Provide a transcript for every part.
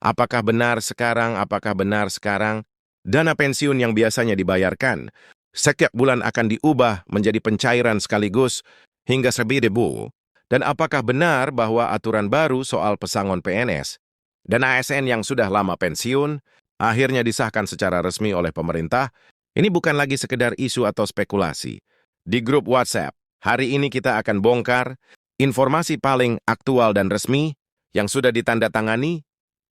Apakah benar sekarang, dana pensiun yang biasanya dibayarkan setiap bulan akan diubah menjadi pencairan sekaligus hingga 1.000? Dan apakah benar bahwa aturan baru soal pesangon PNS dan ASN yang sudah lama pensiun akhirnya disahkan secara resmi oleh pemerintah? Ini bukan lagi sekedar isu atau spekulasi. Di grup WhatsApp, hari ini kita akan bongkar informasi paling aktual dan resmi yang sudah ditandatangani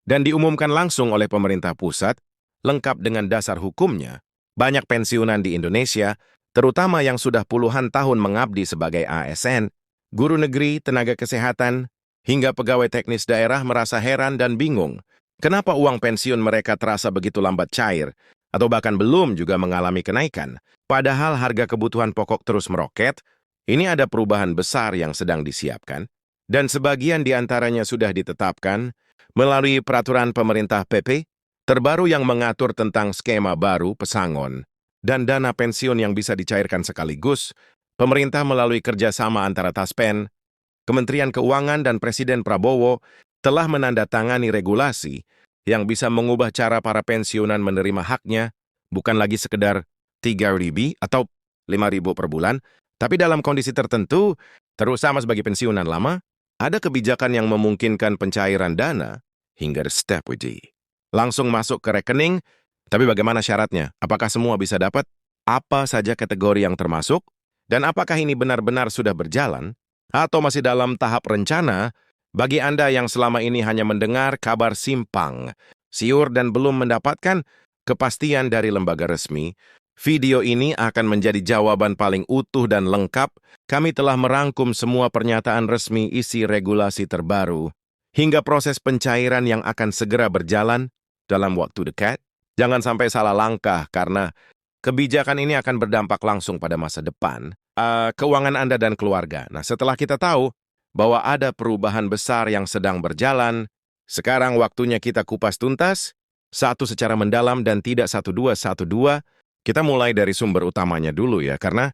dan diumumkan langsung oleh pemerintah pusat, lengkap dengan dasar hukumnya. Banyak pensiunan di Indonesia, terutama yang sudah puluhan tahun mengabdi sebagai ASN, guru negeri, tenaga kesehatan, hingga pegawai teknis daerah merasa heran dan bingung. Kenapa uang pensiun mereka terasa begitu lambat cair, atau bahkan belum juga mengalami kenaikan? Padahal harga kebutuhan pokok terus meroket, ini ada perubahan besar yang sedang disiapkan, dan sebagian di antaranya sudah ditetapkan melalui peraturan pemerintah PP terbaru yang mengatur tentang skema baru pesangon dan dana pensiun yang bisa dicairkan sekaligus. Pemerintah melalui kerjasama antara Taspen, Kementerian Keuangan dan Presiden Prabowo telah menandatangani regulasi yang bisa mengubah cara para pensiunan menerima haknya, bukan lagi sekedar 3.000 atau 5.000 per bulan, tapi dalam kondisi tertentu, terutama sebagai pensiunan lama, ada kebijakan yang memungkinkan pencairan dana hingga step langsung masuk ke rekening. Tapi bagaimana syaratnya? Apakah semua bisa dapat? Apa saja kategori yang termasuk? Dan apakah ini benar-benar sudah berjalan? Atau masih dalam tahap rencana? Bagi Anda yang selama ini hanya mendengar kabar simpang, siur dan belum mendapatkan kepastian dari lembaga resmi, video ini akan menjadi jawaban paling utuh dan lengkap. Kami telah merangkum semua pernyataan resmi isi regulasi terbaru, hingga proses pencairan yang akan segera berjalan dalam waktu dekat. Jangan sampai salah langkah karena kebijakan ini akan berdampak langsung pada masa depan, keuangan Anda dan keluarga. Nah, setelah kita tahu bahwa ada perubahan besar yang sedang berjalan, sekarang waktunya kita kupas tuntas, satu secara mendalam dan tidak satu dua. Kita mulai dari sumber utamanya dulu ya, karena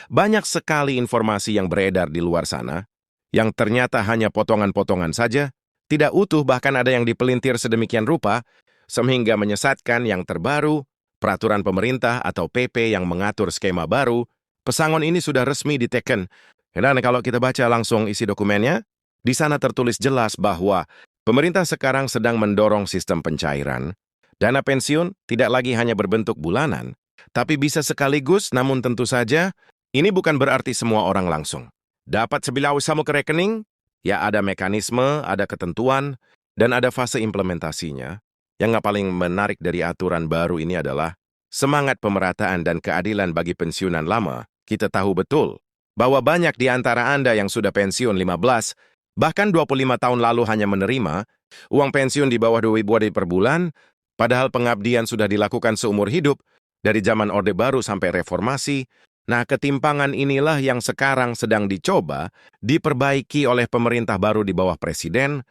banyak sekali informasi yang beredar di luar sana, yang ternyata hanya potongan-potongan saja, tidak utuh, bahkan ada yang dipelintir sedemikian rupa, sehingga menyesatkan. Yang terbaru, peraturan pemerintah atau PP yang mengatur skema baru, pesangon ini sudah resmi diteken. Dan kalau kita baca langsung isi dokumennya, di sana tertulis jelas bahwa pemerintah sekarang sedang mendorong sistem pencairan. Dana pensiun tidak lagi hanya berbentuk bulanan, tapi bisa sekaligus, namun tentu saja, ini bukan berarti semua orang langsung dapat sebilah usahamu ke rekening. Ya ada mekanisme, ada ketentuan, dan ada fase implementasinya. Yang paling menarik dari aturan baru ini adalah semangat pemerataan dan keadilan bagi pensiunan lama. Kita tahu betul bahwa banyak di antara Anda yang sudah pensiun 15, bahkan 25 tahun lalu hanya menerima uang pensiun di bawah 2.000 per bulan, padahal pengabdian sudah dilakukan seumur hidup, dari zaman Orde Baru sampai reformasi. Nah, ketimpangan inilah yang sekarang sedang dicoba diperbaiki oleh pemerintah baru di bawah Presiden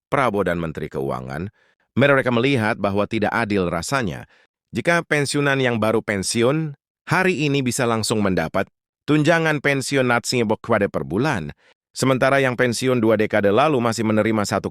Prabowo dan Menteri Keuangan. Mereka melihat bahwa tidak adil rasanya jika pensiunan yang baru pensiun hari ini bisa langsung mendapat tunjangan pensiun natsingnya per bulan, sementara yang pensiun 2 dekade lalu masih menerima 1,5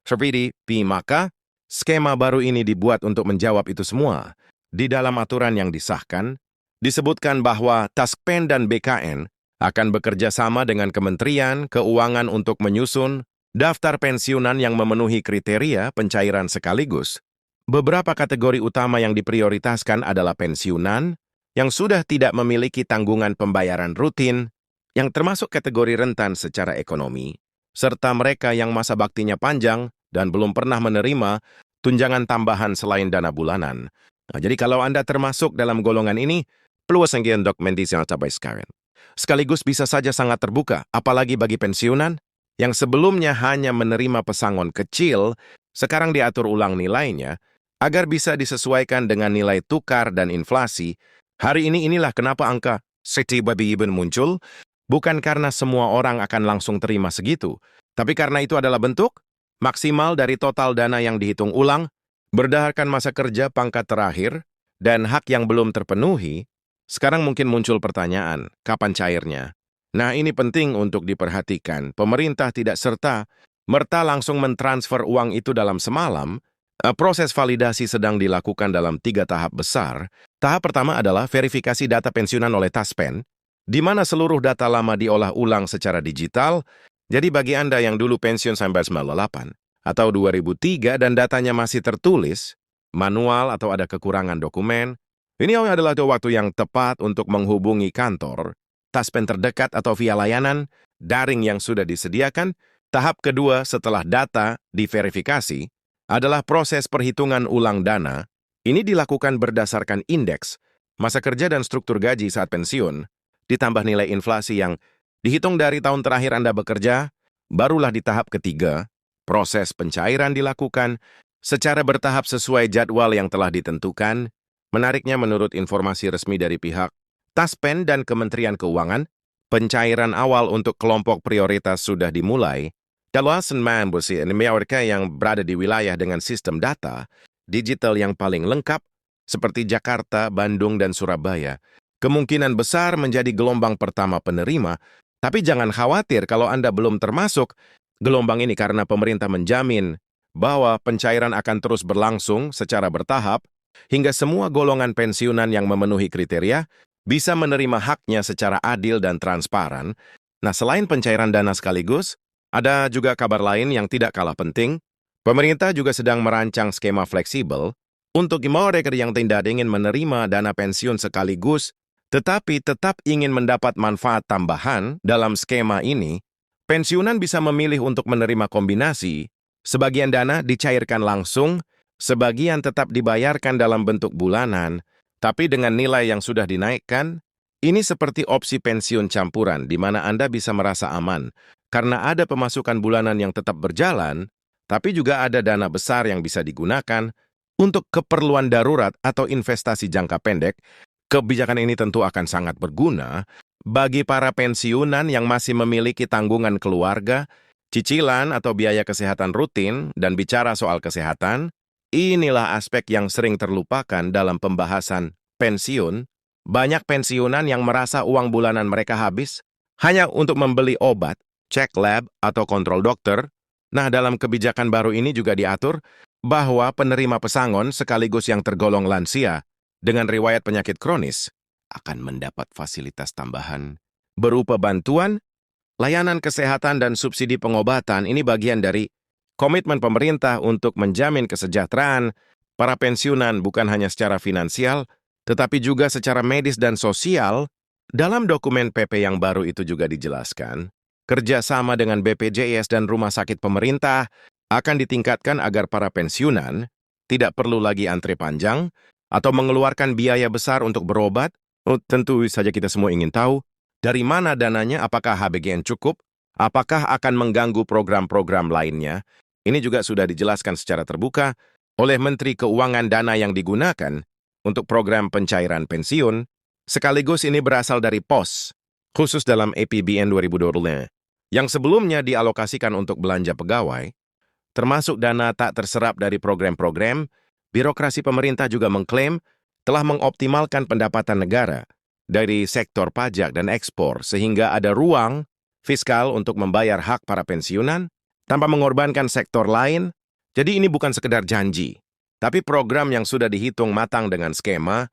seperti maka skema baru ini dibuat untuk menjawab itu semua. Di dalam aturan yang disahkan, disebutkan bahwa Taspen dan BKN akan bekerja sama dengan Kementerian Keuangan untuk menyusun daftar pensiunan yang memenuhi kriteria pencairan sekaligus. Beberapa kategori utama yang diprioritaskan adalah pensiunan yang sudah tidak memiliki tanggungan pembayaran rutin, yang termasuk kategori rentan secara ekonomi, serta mereka yang masa baktinya panjang dan belum pernah menerima tunjangan tambahan selain dana bulanan. Nah, jadi kalau Anda termasuk dalam golongan ini, peluang dokumentasi yang sampai sekarang sekaligus bisa saja sangat terbuka, apalagi bagi pensiunan yang sebelumnya hanya menerima pesangon kecil, sekarang diatur ulang nilainya agar bisa disesuaikan dengan nilai tukar dan inflasi. Hari ini inilah kenapa angka tiba-tiba muncul, bukan karena semua orang akan langsung terima segitu, tapi karena itu adalah bentuk maksimal dari total dana yang dihitung ulang berdasarkan masa kerja pangkat terakhir dan hak yang belum terpenuhi. Sekarang mungkin muncul pertanyaan, kapan cairnya? Nah, ini penting untuk diperhatikan. Pemerintah tidak serta merta langsung mentransfer uang itu dalam semalam. Proses validasi sedang dilakukan dalam 3 tahap besar. Tahap pertama adalah verifikasi data pensiunan oleh Taspen, di mana seluruh data lama diolah ulang secara digital. Jadi bagi Anda yang dulu pensiun sampai 98 atau 2003 dan datanya masih tertulis, manual atau ada kekurangan dokumen, ini adalah waktu yang tepat untuk menghubungi kantor Taspen terdekat atau via layanan daring yang sudah disediakan. Tahap kedua setelah data diverifikasi adalah proses perhitungan ulang dana. Ini dilakukan berdasarkan indeks, masa kerja dan struktur gaji saat pensiun, ditambah nilai inflasi yang dihitung dari tahun terakhir Anda bekerja. Barulah di tahap ketiga, proses pencairan dilakukan secara bertahap sesuai jadwal yang telah ditentukan. Menariknya, menurut informasi resmi dari pihak Taspen dan Kementerian Keuangan, pencairan awal untuk kelompok prioritas sudah dimulai. Kawasan Mambusi mereka yang berada di wilayah dengan sistem data digital yang paling lengkap, seperti Jakarta, Bandung, dan Surabaya, kemungkinan besar menjadi gelombang pertama penerima. Tapi jangan khawatir kalau Anda belum termasuk gelombang ini, karena pemerintah menjamin bahwa pencairan akan terus berlangsung secara bertahap hingga semua golongan pensiunan yang memenuhi kriteria bisa menerima haknya secara adil dan transparan. Nah, selain pencairan dana sekaligus, ada juga kabar lain yang tidak kalah penting. Pemerintah juga sedang merancang skema fleksibel untuk mereka yang tidak ingin menerima dana pensiun sekaligus, tetapi tetap ingin mendapat manfaat tambahan dalam skema ini. Pensiunan bisa memilih untuk menerima kombinasi. Sebagian dana dicairkan langsung, sebagian tetap dibayarkan dalam bentuk bulanan, tapi dengan nilai yang sudah dinaikkan. Ini seperti opsi pensiun campuran, di mana Anda bisa merasa aman, karena ada pemasukan bulanan yang tetap berjalan, tapi juga ada dana besar yang bisa digunakan untuk keperluan darurat atau investasi jangka pendek. Kebijakan ini tentu akan sangat berguna bagi para pensiunan yang masih memiliki tanggungan keluarga, cicilan atau biaya kesehatan rutin. Dan bicara soal kesehatan, inilah aspek yang sering terlupakan dalam pembahasan pensiun. Banyak pensiunan yang merasa uang bulanan mereka habis hanya untuk membeli obat, cek lab, atau kontrol dokter. Nah, dalam kebijakan baru ini juga diatur bahwa penerima pesangon sekaligus yang tergolong lansia dengan riwayat penyakit kronis akan mendapat fasilitas tambahan berupa bantuan, layanan kesehatan, dan subsidi pengobatan. Ini bagian dari komitmen pemerintah untuk menjamin kesejahteraan para pensiunan bukan hanya secara finansial, tetapi juga secara medis dan sosial. Dalam dokumen PP yang baru itu juga dijelaskan, kerjasama dengan BPJS dan rumah sakit pemerintah akan ditingkatkan agar para pensiunan tidak perlu lagi antre panjang atau mengeluarkan biaya besar untuk berobat. Tentu saja kita semua ingin tahu, dari mana dananya, apakah HBGN cukup, apakah akan mengganggu program-program lainnya. Ini juga sudah dijelaskan secara terbuka oleh Menteri Keuangan. Dana yang digunakan untuk program pencairan pensiun, sekaligus ini berasal dari pos khusus dalam APBN 2020, yang sebelumnya dialokasikan untuk belanja pegawai, termasuk dana tak terserap dari program-program. Birokrasi pemerintah juga mengklaim telah mengoptimalkan pendapatan negara dari sektor pajak dan ekspor, sehingga ada ruang fiskal untuk membayar hak para pensiunan tanpa mengorbankan sektor lain. Jadi ini bukan sekedar janji, tapi program yang sudah dihitung matang dengan skema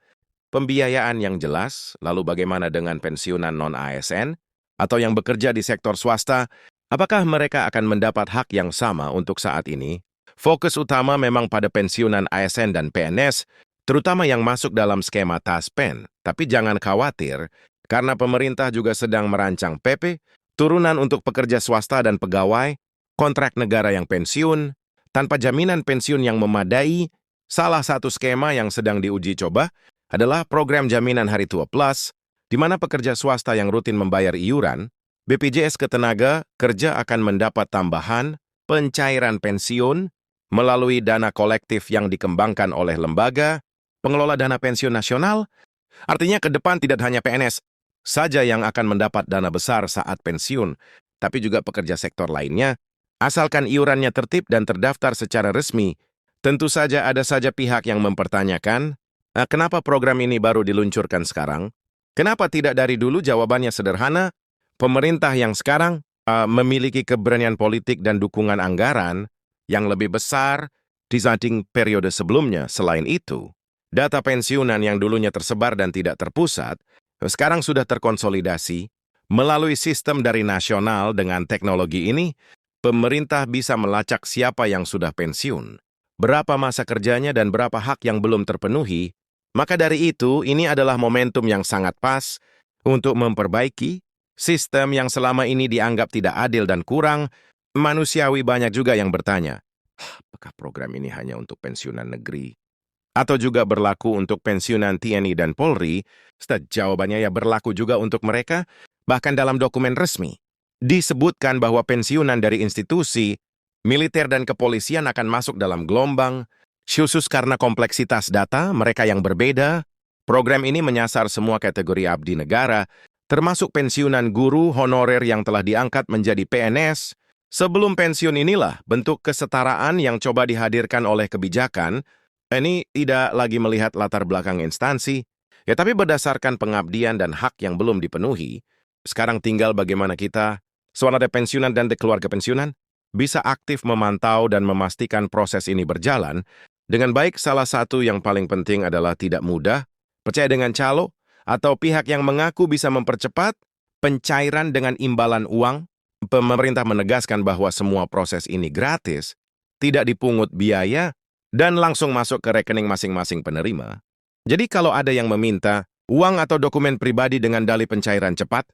pembiayaan yang jelas. Lalu bagaimana dengan pensiunan non-ASN atau yang bekerja di sektor swasta? Apakah mereka akan mendapat hak yang sama untuk saat ini? Fokus utama memang pada pensiunan ASN dan PNS, terutama yang masuk dalam skema Taspen. Tapi jangan khawatir, karena pemerintah juga sedang merancang PP, turunan untuk pekerja swasta dan pegawai, kontrak negara yang pensiun, tanpa jaminan pensiun yang memadai. Salah satu skema yang sedang diuji coba adalah program jaminan hari tua plus, di mana pekerja swasta yang rutin membayar iuran, BPJS Ketenaga Kerja akan mendapat tambahan pencairan pensiun melalui dana kolektif yang dikembangkan oleh lembaga pengelola dana pensiun nasional. Artinya ke depan tidak hanya PNS saja yang akan mendapat dana besar saat pensiun, tapi juga pekerja sektor lainnya, asalkan iurannya tertib dan terdaftar secara resmi. Tentu saja ada saja pihak yang mempertanyakan, kenapa program ini baru diluncurkan sekarang? Kenapa tidak dari dulu? Jawabannya sederhana, pemerintah yang sekarang memiliki keberanian politik dan dukungan anggaran yang lebih besar dibanding periode sebelumnya. Selain itu, data pensiunan yang dulunya tersebar dan tidak terpusat, sekarang sudah terkonsolidasi. Melalui sistem dari nasional dengan teknologi ini, pemerintah bisa melacak siapa yang sudah pensiun, berapa masa kerjanya dan berapa hak yang belum terpenuhi. Maka dari itu, ini adalah momentum yang sangat pas untuk memperbaiki sistem yang selama ini dianggap tidak adil dan kurang manusiawi. Banyak juga yang bertanya, apakah program ini hanya untuk pensiunan negeri? Atau juga berlaku untuk pensiunan TNI dan Polri? Jawabannya ya berlaku juga untuk mereka. Bahkan dalam dokumen resmi, disebutkan bahwa pensiunan dari institusi, militer dan kepolisian akan masuk dalam gelombang, khusus karena kompleksitas data mereka yang berbeda. Program ini menyasar semua kategori abdi negara, termasuk pensiunan guru honorer yang telah diangkat menjadi PNS. Sebelum pensiun inilah bentuk kesetaraan yang coba dihadirkan oleh kebijakan. Ini tidak lagi melihat latar belakang instansi, ya tapi berdasarkan pengabdian dan hak yang belum dipenuhi. Sekarang tinggal bagaimana kita, swadaya pensiunan dan keluarga pensiunan, bisa aktif memantau dan memastikan proses ini berjalan dengan baik. Salah satu yang paling penting adalah tidak mudah percaya dengan calo atau pihak yang mengaku bisa mempercepat pencairan dengan imbalan uang. Pemerintah menegaskan bahwa semua proses ini gratis, tidak dipungut biaya, dan langsung masuk ke rekening masing-masing penerima. Jadi kalau ada yang meminta uang atau dokumen pribadi dengan dalih pencairan cepat,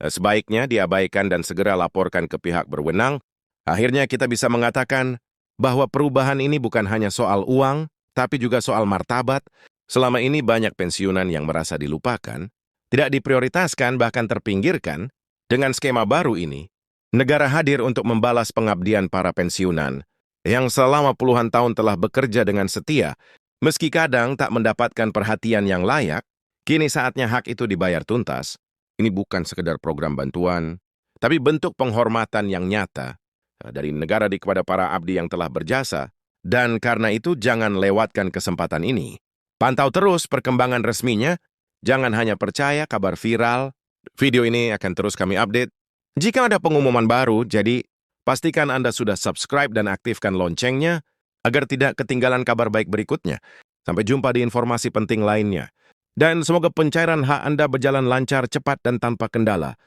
sebaiknya diabaikan dan segera laporkan ke pihak berwenang. Akhirnya kita bisa mengatakan bahwa perubahan ini bukan hanya soal uang, tapi juga soal martabat. Selama ini banyak pensiunan yang merasa dilupakan, tidak diprioritaskan, bahkan terpinggirkan. Dengan skema baru ini, negara hadir untuk membalas pengabdian para pensiunan yang selama puluhan tahun telah bekerja dengan setia, meski kadang tak mendapatkan perhatian yang layak. Kini saatnya hak itu dibayar tuntas. Ini bukan sekedar program bantuan, tapi bentuk penghormatan yang nyata dari negara kepada para abdi yang telah berjasa. Dan karena itu jangan lewatkan kesempatan ini. Pantau terus perkembangan resminya, jangan hanya percaya kabar viral. Video ini akan terus kami update jika ada pengumuman baru, jadi pastikan Anda sudah subscribe dan aktifkan loncengnya agar tidak ketinggalan kabar baik berikutnya. Sampai jumpa di informasi penting lainnya. Dan semoga pencairan hak Anda berjalan lancar, cepat, dan tanpa kendala.